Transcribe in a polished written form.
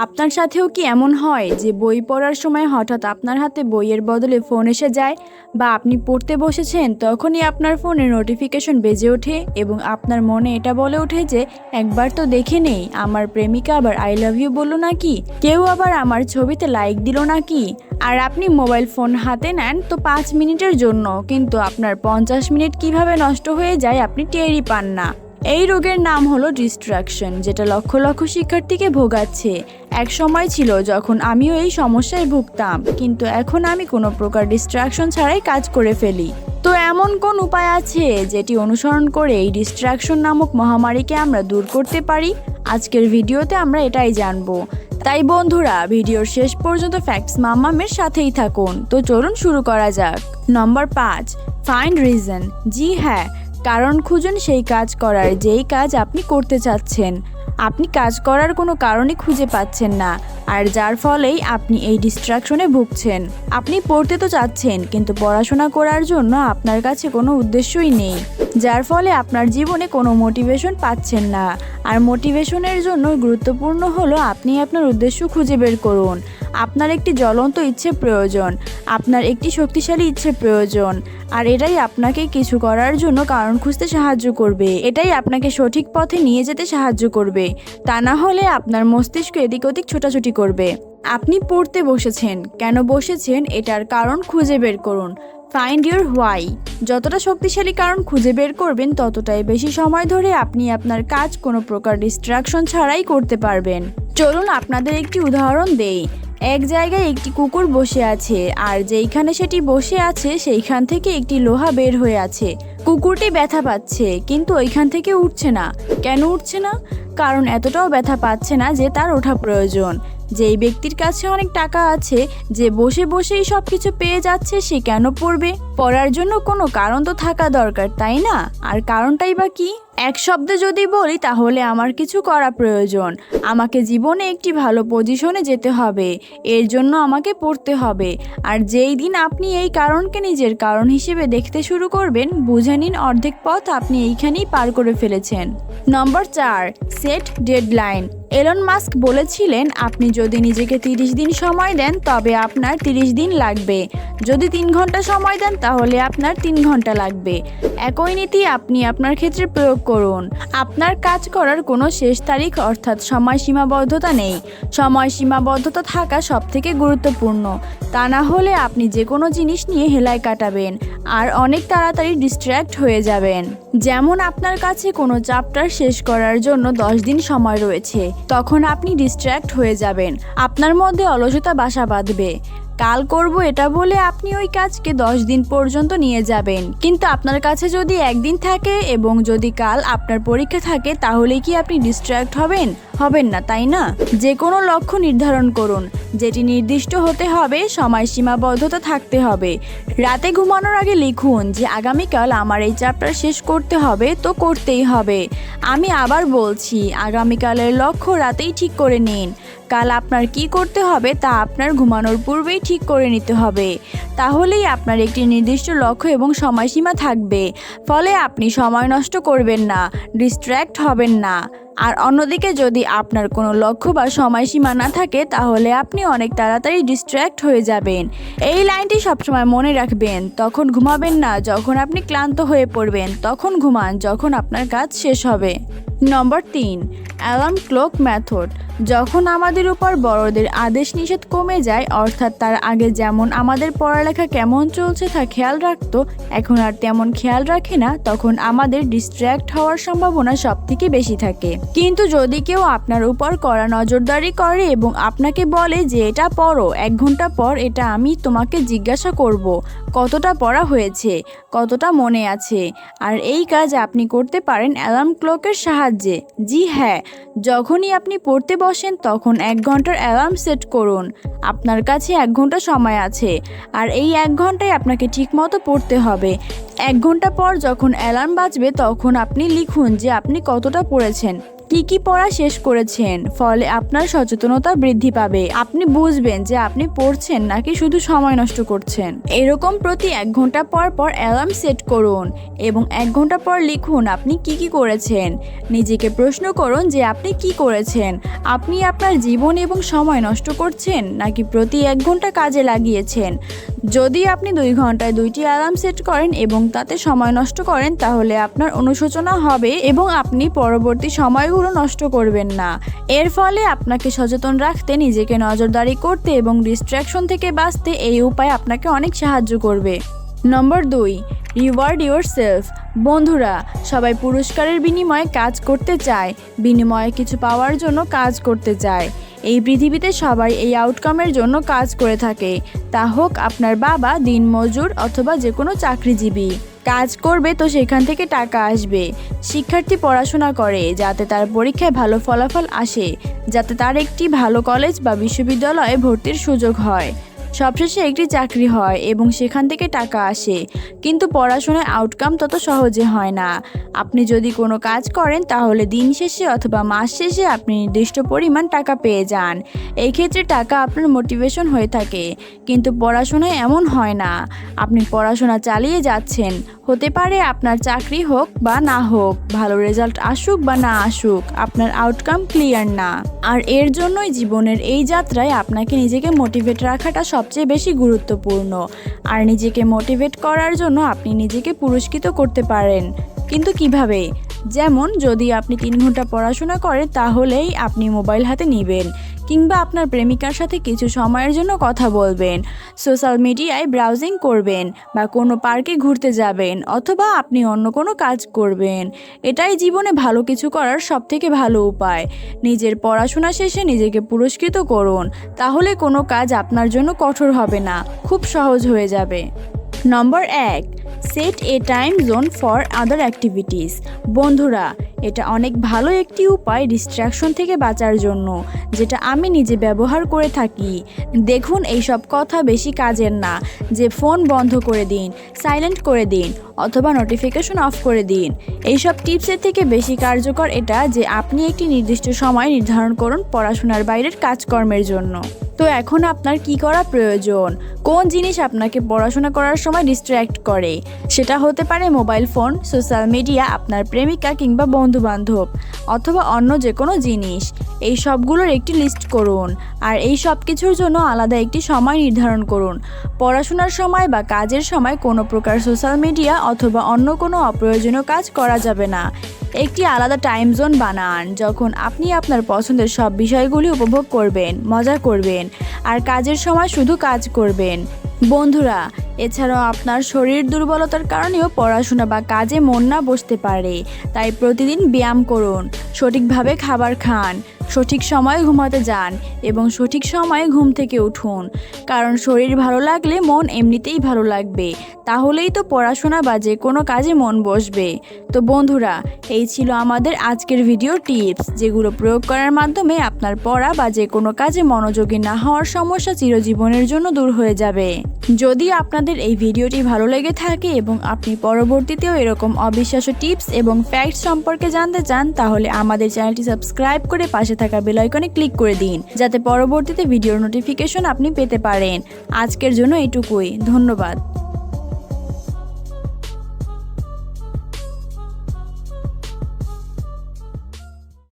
আপনার সাথেও কি এমন হয় যে বই পড়ার সময় হঠাৎ আপনার হাতে বইয়ের বদলে ফোন এসে যায়, বা আপনি পড়তে বসেছেন তখনই আপনার ফোনে নোটিফিকেশন বেজে ওঠে এবং আপনার মনে এটা বলে ওঠে যে একবার তো দেখে নেই, আমার প্রেমিকা আবার আই লাভ ইউ বলল নাকি, কেউ আবার আমার ছবিতে লাইক দিল নাকি। আর আপনি মোবাইল ফোন হাতে নেন তো 5 মিনিটের জন্য, কিন্তু আপনার 50 মিনিট কিভাবে নষ্ট হয়ে যায় আপনি টেরই পান না। এই রোগের নাম হলো ডিস্ট্রাকশন, যেটা লক্ষ লক্ষ শিক্ষার্থীকে ভোগাচ্ছে। এক সময় ছিল যখন আমিও এই সমস্যায় ভুগতাম, কিন্তু এখন আমি কোনো প্রকার ডিস্ট্রাকশন ছাড়াই কাজ করে ফেলি। তো এমন কোন উপায় আছে যেটি অনুসরণ করে এই ডিস্ট্রাকশন নামক মহামারীকে আমরা দূর করতে পারি? আজকের ভিডিওতে আমরা এটাই জানবো। তাই বন্ধুরা, ভিডিওর শেষ পর্যন্ত ফ্যাক্টস মাম্মামের সাথেই থাকুন। তো চলুন শুরু করা যাক। নম্বর 5, ফাইন্ড রিজন। জি হ্যাঁ, কারণ খুঁজুন সেই কাজ করার যেই কাজ আপনি করতে চাচ্ছেন। আপনি কাজ করার কোনো কারণই খুঁজে পাচ্ছেন না, আর যার ফলেই আপনি এই ডিস্ট্রাকশনে ভুগছেন। আপনি পড়তে তো চাচ্ছেন, কিন্তু পড়াশোনা করার জন্য আপনার কাছে কোনো উদ্দেশ্যই নেই, যার ফলে আপনার জীবনে কোনো মোটিভেশন পাচ্ছেন না। আর মোটিভেশনের জন্য গুরুত্বপূর্ণ হলো আপনি আপনার উদ্দেশ্য খুঁজে বের করুন। আপনার একটি জ্বলন্ত ইচ্ছে প্রয়োজন, আপনার একটি শক্তিশালী ইচ্ছে প্রয়োজন, আর এটাই আপনাকে কিছু করার জন্য কারণ খুঁজতে সাহায্য করবে। এটাই আপনাকে সঠিক পথে নিয়ে যেতে সাহায্য করবে। তা না হলে আপনার মস্তিষ্ক এদিক ওদিক ছোটাছুটি করবে। আপনি পড়তে বসেছেন, কেন বসেছেন এটার কারণ খুঁজে বের করুন। Find your why. যতটা শক্তিশালী কারণ খুঁজে বের করবেন, ততটাই বেশি সময় ধরে আপনি আপনার কাজ কোনো প্রকার ডিস্ট্রাকশন ছাড়াই করতে পারবেন। চলুন আপনাদের একটি উদাহরণ দেই। এক জায়গায় একটি কুকুর বসে আছে, আর যেইখানে সেটি বসে আছে সেইখান থেকে একটি লোহা বের হয়ে আছে। কুকুরটি ব্যথা পাচ্ছে, কিন্তু ওইখান থেকে উঠছে না। কেন উঠছে না? কারণ এতটাও ব্যথা পাচ্ছে না যে তার ওঠা প্রয়োজন। যেই ব্যক্তির কাছে অনেক টাকা আছে, যে বসে বসেই সব কিছু পেয়ে যাচ্ছে, সে কেন পড়বে? পড়ার জন্য কোনো কারণ তো থাকা দরকার, তাই না? আর কারণটাই বা কি? এক শব্দে যদি বলি তাহলে আমার কিছু করা প্রয়োজন। আমাকে জীবনে একটি ভালো পজিশনে যেতে হবে, এর জন্য আমাকে পড়তে হবে। আর যেই দিন আপনি এই কারণকে নিজের কারণ হিসেবে দেখতে শুরু করবেন, বুঝে নিন অর্ধেক পথ আপনি এইখানেই পার করে ফেলেছেন। নম্বর 4, সেট ডেডলাইন। এলন মাস্ক বলেছিলেন, আপনি যদি নিজেকে 30 দিন সময় দেন তবে আপনার 30 দিন লাগবে। যদি 3 ঘন্টা সময় দেন তাহলে আপনার 3 ঘন্টা লাগবে। একই নীতি আপনি আপনার ক্ষেত্রে প্রয়োগ করুন। আপনার কাজ করার কোনো শেষ তারিখ অর্থাৎ সময় সীমাবদ্ধতা নেই। সময় সীমাবদ্ধতা থাকা সবথেকে গুরুত্বপূর্ণ। তা না হলে আপনি যে কোনো জিনিস নিয়ে হেলায় কাটাবেন আর অনেক তাড়াতাড়ি ডিস্ট্র্যাক্ট হয়ে যাবেন। যেমন আপনার কাছে কোনো চ্যাপ্টার শেষ করার জন্য 10 দিন সময় রয়েছে, তখন আপনি ডিস্ট্র্যাক্ট হয়ে যাবেন। আপনার মধ্যে অলসতা বাসা বাঁধবে। কাল করব এটা বলে আপনি ওই কাজকে 10 দিন পর্যন্ত নিয়ে যাবেন। কিন্তু আপনার কাছে যদি একদিন থাকে এবং যদি কাল আপনার পরীক্ষা থাকে, তাহলে কি আপনি ডিস্ট্র্যাক্ট হবেন? হবেন না, তাই না? যে কোনো লক্ষ্য নির্ধারণ করুন, যেটি নির্দিষ্ট হতে হবে, সময় সীমাবদ্ধতা থাকতে হবে। রাতে ঘুমানোর আগে লিখুন যে আগামীকাল আমার এই চ্যাপ্টার শেষ করতে হবে, তো করতেই হবে। আমি আবার বলছি, আগামীকালের লক্ষ্য রাতেই ঠিক করে নিন। কাল আপনার কি করতে হবে তা আপনার ঘুমানোর পূর্বেই ঠিক করে নিতে হবে। তাহলেই আপনার একটি নির্দিষ্ট লক্ষ্য এবং সময়সীমা থাকবে। ফলে আপনি সময় নষ্ট করবেন না, ডিস্ট্র্যাক্ট হবেন না। আর অন্যদিকে যদি আপনার কোনো লক্ষ্য বা সময়সীমা না থাকে, তাহলে আপনি অনেক তাড়াতাড়ি ডিস্ট্র্যাক্ট হয়ে যাবেন। এই লাইনটি সবসময় মনে রাখবেন। তখন ঘুমাবেন না যখন আপনি ক্লান্ত হয়ে পড়বেন, তখন ঘুমান যখন আপনার কাজ শেষ হবে। নম্বর 3, অ্যালার্ম ক্লক মেথড। যখন আমাদের উপর বড়দের আদেশ নিষেধ কমে যায়, অর্থাৎ তার আগে যেমন আমাদের পড়ালেখা কেমন চলছে তা খেয়াল রাখতো, এখন আর তেমন খেয়াল রাখে না, তখন আমাদের ডিস্ট্র্যাক্ট হওয়ার সম্ভাবনা সবথেকে বেশি থাকে। কিন্তু যদি কেউ আপনার উপর কড়া নজরদারি করে এবং আপনাকে বলে যে এটা পড়ো, 1 ঘন্টা পর এটা আমি তোমাকে জিজ্ঞাসা করব কতটা পড়া হয়েছে, কতটা মনে আছে, আর এই কাজ আপনি করতে পারেন অ্যালার্ম ক্লকের সাহায্যে। জি হ্যাঁ, যখনই আপনি পড়তে বসেন তখন 1 ঘন্টার অ্যালার্ম সেট করুন। আপনার কাছে 1 ঘন্টা সময় আছে, আর এই 1 ঘন্টায় আপনাকে ঠিকমতো পড়তে হবে। 1 ঘন্টা পর যখন অ্যালার্ম বাজবে তখন আপনি লিখুন যে আপনি কতটা পড়েছেন। কি পড়া শেষ করেছেন, ফলে আপনার সচেতনতা বৃদ্ধি পাবে। আপনি বুঝবেন যে আপনি পড়ছেন নাকি শুধু সময় নষ্ট করছেন। এরকম প্রতি 1 ঘন্টা পর পর অ্যালার্ম সেট করুন এবং 1 ঘন্টা পর লিখুন আপনি কি করেছেন। নিজেকে প্রশ্ন করুন যে আপনি কি করেছেন। আপনি আপনার জীবন এবং সময় নষ্ট করছেন নাকি প্রতি 1 ঘন্টা কাজে লাগিয়েছেন। যদি আপনি 2 ঘন্টায় 2টি অ্যালার্ম সেট করেন এবং তাতে সময় নষ্ট করেন, তাহলে আপনার অনুশোচনা হবে এবং আপনি পরবর্তী সময়গুলো নষ্ট করবেন না। এর ফলে আপনাকে সচেতন রাখতে, নিজেকে নজরদারি করতে এবং ডিস্ট্র্যাকশন থেকে বাঁচতে এই উপায় আপনাকে অনেক সাহায্য করবে। নম্বর 2, রিওয়ার্ড ইয়োরসেলফ। বন্ধুরা, সবাই পুরস্কারের বিনিময়ে কাজ করতে চায়, বিনিময়ে কিছু পাওয়ার জন্য কাজ করতে চায়। এই পৃথিবীতে সবাই এই আউটকামের জন্য কাজ করে থাকে, তা হোক আপনার বাবা দিনমজুর অথবা যে কোনো চাকরিজীবী। কাজ করবে তো সেখান থেকে টাকা আসবে। শিক্ষার্থী পড়াশোনা করে যাতে তার পরীক্ষায় ভালো ফলাফল আসে, যাতে তার একটি ভালো কলেজ বা বিশ্ববিদ্যালয়ে ভর্তির সুযোগ হয়, সবশেষে একটি চাকরি হয় এবং সেখান থেকে টাকা আসে। কিন্তু পড়াশোনায় আউটকাম তত সহজে হয় না। আপনি যদি কোনো কাজ করেন তাহলে দিন শেষে অথবা মাস শেষে আপনি নির্দিষ্ট পরিমাণ টাকা পেয়ে যান। এই ক্ষেত্রে টাকা আপনার মোটিভেশন হয়ে থাকে, কিন্তু পড়াশোনায় এমন হয় না। আপনি পড়াশোনা চালিয়ে যাচ্ছেন, হতে পারে আপনার চাকরি হোক বা না হোক, ভালো রেজাল্ট আসুক বা না আসুক, আপনার আউটকাম ক্লিয়ার না। আর এর জন্যই জীবনের এই যাত্রায় আপনাকে নিজেকে মোটিভেট রাখাটা সবচেয়ে বেশি গুরুত্বপূর্ণ। আর নিজেকে মোটিভেট করার জন্য আপনি নিজেকে পুরস্কৃত করতে পারেন, কিন্তু কিভাবে? যেমন যদি আপনি 3 ঘন্টা পড়াশোনা করেন তাহলেই আপনি মোবাইল হাতে নেবেন, কিংবা আপনার প্রেমিকার সাথে কিছু সময়ের জন্য কথা বলবেন, সোশ্যাল মিডিয়ায় ব্রাউজিং করবেন বা কোনো পার্কে ঘুরতে যাবেন, অথবা আপনি অন্য কোনো কাজ করবেন। এটাই জীবনে ভালো কিছু করার সবথেকে ভালো উপায়। নিজের পড়াশোনা শেষে নিজেকে পুরস্কৃত করুন, তাহলে কোনো কাজ আপনার জন্য কঠোর হবে না, খুব সহজ হয়ে যাবে। নম্বর 1, set A time zone for other activities. বন্ধুরা, এটা অনেক ভালো একটি উপায় ডিস্ট্র্যাকশন থেকে বাঁচার জন্য, যেটা আমি নিজে ব্যবহার করে থাকি। দেখুন, এইসব কথা বেশি কাজের না, যে ফোন বন্ধ করে দিন, সাইলেন্ট করে দিন অথবা নোটিফিকেশন অফ করে দিন। এইসব টিপসের থেকে বেশি কার্যকর এটা যে আপনি একটি নির্দিষ্ট সময় নির্ধারণ করুন পড়াশোনার বাইরের কাজকর্মের জন্য। তো এখন আপনার কি করা প্রয়োজন? কোন জিনিস আপনাকে পড়াশোনা করার সময় ডিস্ট্র্যাক্ট করে? সেটা হতে পারে মোবাইল ফোন, সোশ্যাল মিডিয়া, আপনার প্রেমিকা কিংবা বন্ধুবান্ধব, অথবা অন্য যে কোনো জিনিস। এই সবগুলোর একটি লিস্ট করুন আর এই সব কিছুর জন্য আলাদা একটি সময় নির্ধারণ করুন। পড়াশোনার সময় বা কাজের সময় কোনো প্রকার সোশ্যাল মিডিয়া অথবা অন্য কোনো অপ্রয়োজনীয় কাজ করা যাবে না। একটি আলাদা টাইম জোন বানান, যখন আপনি আপনার পছন্দের সব বিষয়গুলি উপভোগ করবেন, মজা করবেন আর কাজের সময় শুধু কাজ করবেন। বন্ধুরা, এছাড়াও আপনার শরীর দুর্বলতার কারণেও পড়াশোনা বা কাজে মন না বসতে পারে। তাই প্রতিদিন ব্যায়াম করুন, সঠিকভাবে খাবার খান, সঠিক সময়ে ঘুমাতে যান এবং সঠিক সময়ে ঘুম থেকে উঠুন। কারণ শরীর ভালো লাগলে মন এমনিতেই ভালো লাগবে, তাহলেই তো পড়াশোনা বা যে কোনো কাজে মন বসবে। তো বন্ধুরা, এই ছিল আমাদের আজকের ভিডিও টিপস, যেগুলো প্রয়োগ করার মাধ্যমে আপনার পড়া বা যে কোনো কাজে মনোযোগী না হওয়ার সমস্যা চিরজীবনের জন্য দূর হয়ে যাবে। যদি আপনাদের এই ভিডিওটি ভালো লেগে থাকে এবং আপনি পরবর্তীতেও এরকম অবিশ্বাস্য টিপস এবং ফ্যাক্টস সম্পর্কে জানতে চান, তাহলে আমাদের চ্যানেলটি সাবস্ক্রাইব করে পাশে থাকা বেল আইকনে ক্লিক করে দিন, যাতে পরবর্তীতে ভিডিওর নোটিফিকেশন আপনি পেতে পারেন। আজকের জন্য এইটুকুই, ধন্যবাদ।